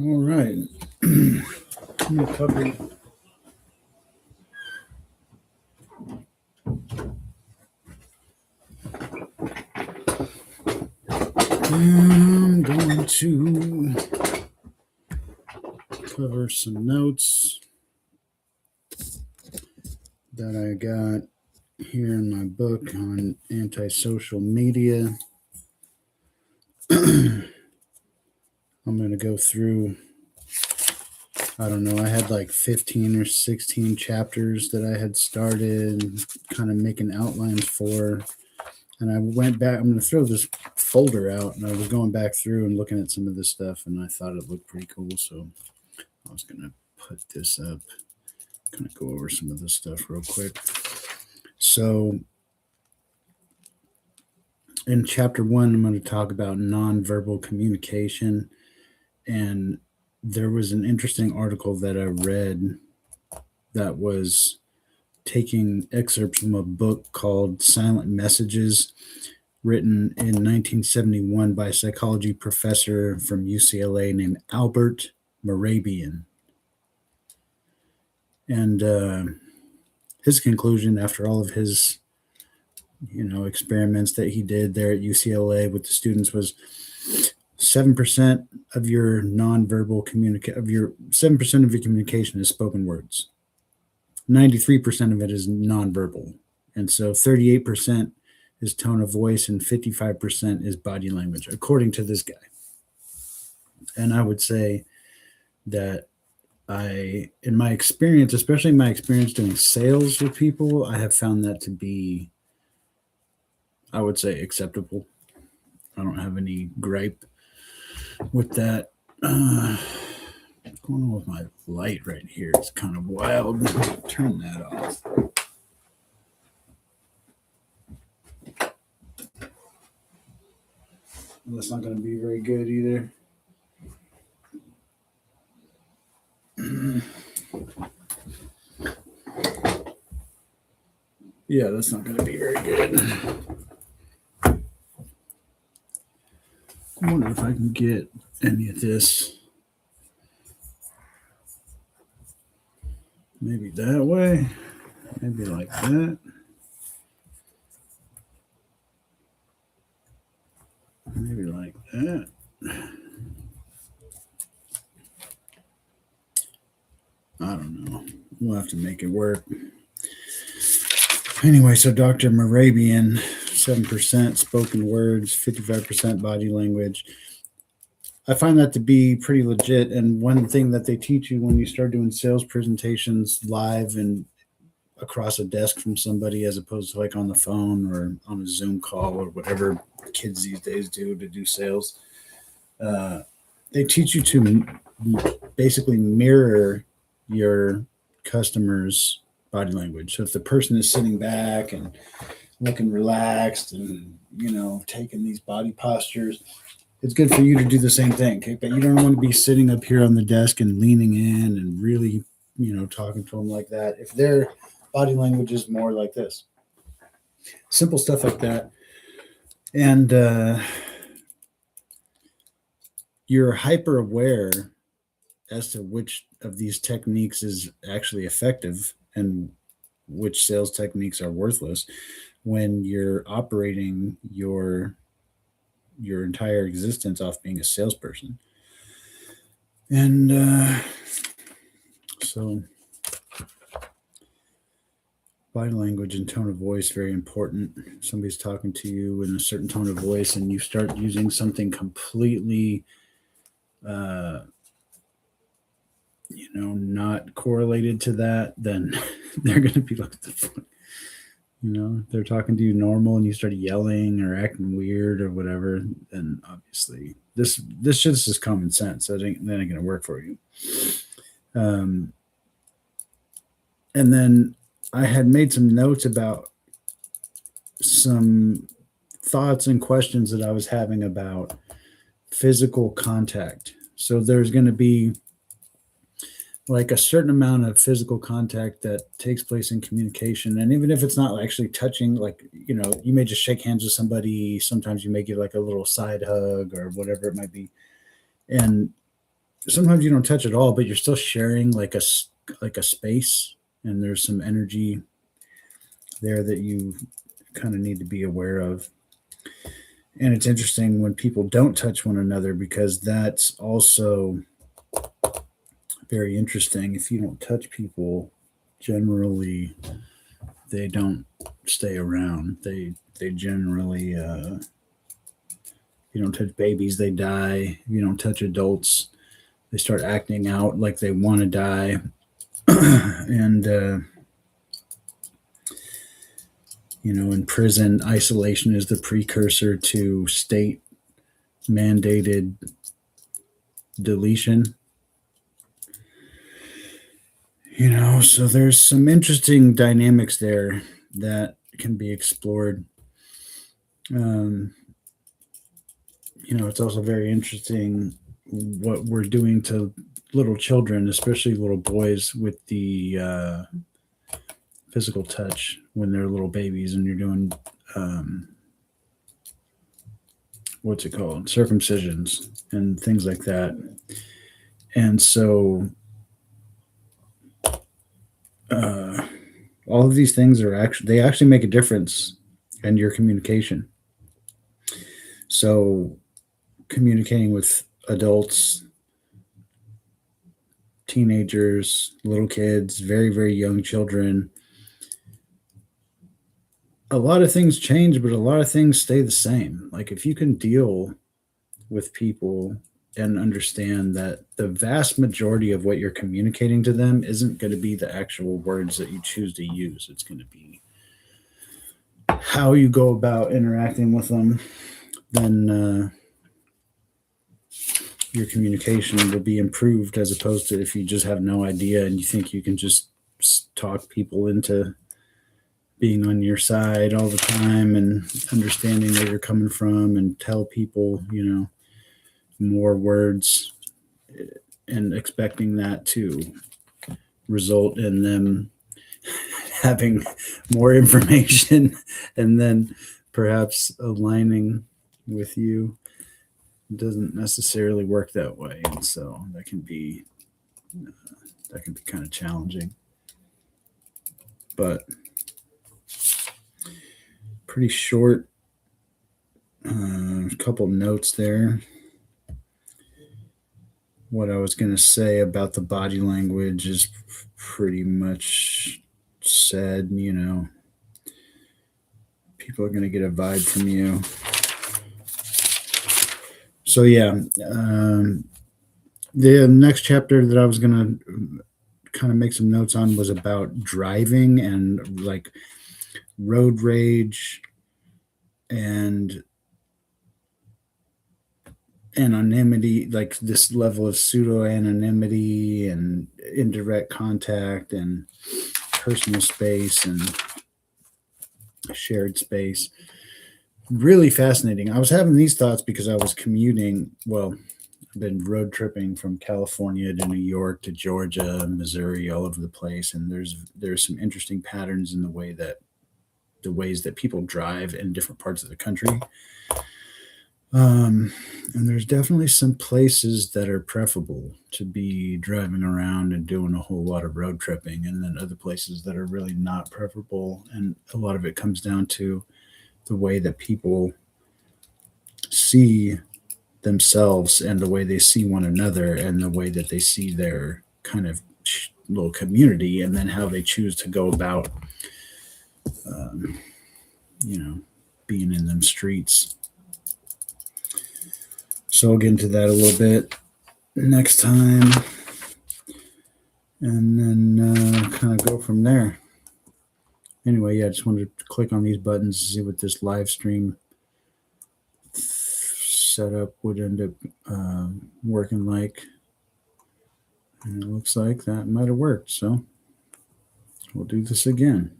All right. I'm going to cover. I'm going to cover some notes that I got here in my book on antisocial media. I'm going to go through, I don't know, I had like 15 or 16 chapters that I had started kind of making outlines for. And I went back, I'm going to throw this folder out, and I was going back through and looking at some of this stuff, and I thought it looked pretty cool. So I was going to put this up, kind of go over some of this stuff real quick. So in chapter 1, I'm going to talk about nonverbal communication. And there was an interesting article that I read that was taking excerpts from a book called Silent Messages, written in 1971 by a psychology professor from UCLA named Albert Mehrabian. And his conclusion after all of his experiments that he did there at UCLA with the students was 7% of your nonverbal communication, 7% of your communication is spoken words. 93% of it is nonverbal. And so 38% is tone of voice and 55% is body language, according to this guy. And I would say that in my experience, especially my experience doing sales with people, I have found that to be, I would say, acceptable. I don't have any gripe with that. What's going on with my light right here? It's kind of wild. Turn that off. That's not going to be very good either. Yeah, that's not going to be very good. I wonder if I can get any of this. Maybe that way. Maybe like that. Maybe like that. I don't know. We'll have to make it work. Anyway, so Dr. Mehrabian, 7% spoken words, 55% body language. I find that to be pretty legit. And one thing that they teach you when you start doing sales presentations live and across a desk from somebody, as opposed to like on the phone or on a Zoom call or whatever kids these days do to do sales, they teach you to basically mirror your customer's body language. So if the person is sitting back and looking relaxed and taking these body postures, it's good for you to do the same thing. Okay, but you don't want to be sitting up here on the desk and leaning in and really talking to them like that. If their body language is more like this, simple stuff like that. And you're hyper aware as to which of these techniques is actually effective and which sales techniques are worthless when you're operating your entire existence off being a salesperson. And so body language and tone of voice, very important. Somebody's talking to you in a certain tone of voice and you start using something completely not correlated to that, then they're going to be like, the fuck? They're talking to you normal and you start yelling or acting weird or whatever, then obviously this just is common sense. That ain't going to work for you. And then I had made some notes about some thoughts and questions that I was having about physical contact. So there's going to be like a certain amount of physical contact that takes place in communication. And even if it's not actually touching, like, you may just shake hands with somebody. Sometimes you may give like a little side hug or whatever it might be. And sometimes you don't touch at all, but you're still sharing like a space, and there's some energy there that you kind of need to be aware of. And it's interesting when people don't touch one another, because that's also very interesting. If you don't touch people, generally they don't stay around. They generally you don't touch babies, they die. You don't touch adults, they start acting out like they want to die. And in prison, isolation is the precursor to state mandated deletion. So there's some interesting dynamics there that can be explored. um, it's also very interesting what we're doing to little children, especially little boys, with the physical touch when they're little babies, and you're doing um, what's it called, circumcisions and things like that. And so uh, all of these things they actually make a difference in your communication. So communicating with adults, teenagers, little kids, very, very young children, a lot of things change, but a lot of things stay the same. Like, if you can deal with people and understand that the vast majority of what you're communicating to them isn't going to be the actual words that you choose to use, it's going to be how you go about interacting with them, then your communication will be improved, as opposed to if you just have no idea and you think you can just talk people into being on your side all the time and understanding where you're coming from, and tell people, more words, and expecting that to result in them having more information and then perhaps aligning with you. It doesn't necessarily work that way, and so that can be kind of challenging. But pretty short, couple notes there. What I was going to say about the body language is pretty much said. People are going to get a vibe from you. So yeah, the next chapter that I was going to kind of make some notes on was about driving and like road rage and anonymity, like this level of pseudo anonymity and indirect contact and personal space and shared space. Really fascinating. I was having these thoughts because I was commuting. Well, I've been road tripping from California to New York to Georgia, Missouri, all over the place, and there's some interesting patterns in the ways that people drive in different parts of the country. And there's definitely some places that are preferable to be driving around and doing a whole lot of road tripping, and then other places that are really not preferable. And a lot of it comes down to the way that people see themselves and the way they see one another and the way that they see their kind of little community, and then how they choose to go about, um, being in them streets. So I'll get into that a little bit next time, and then kind of go from there. Anyway, yeah, I just wanted to click on these buttons to see what this live stream setup would end up working like. And it looks like that might have worked. So we'll do this again.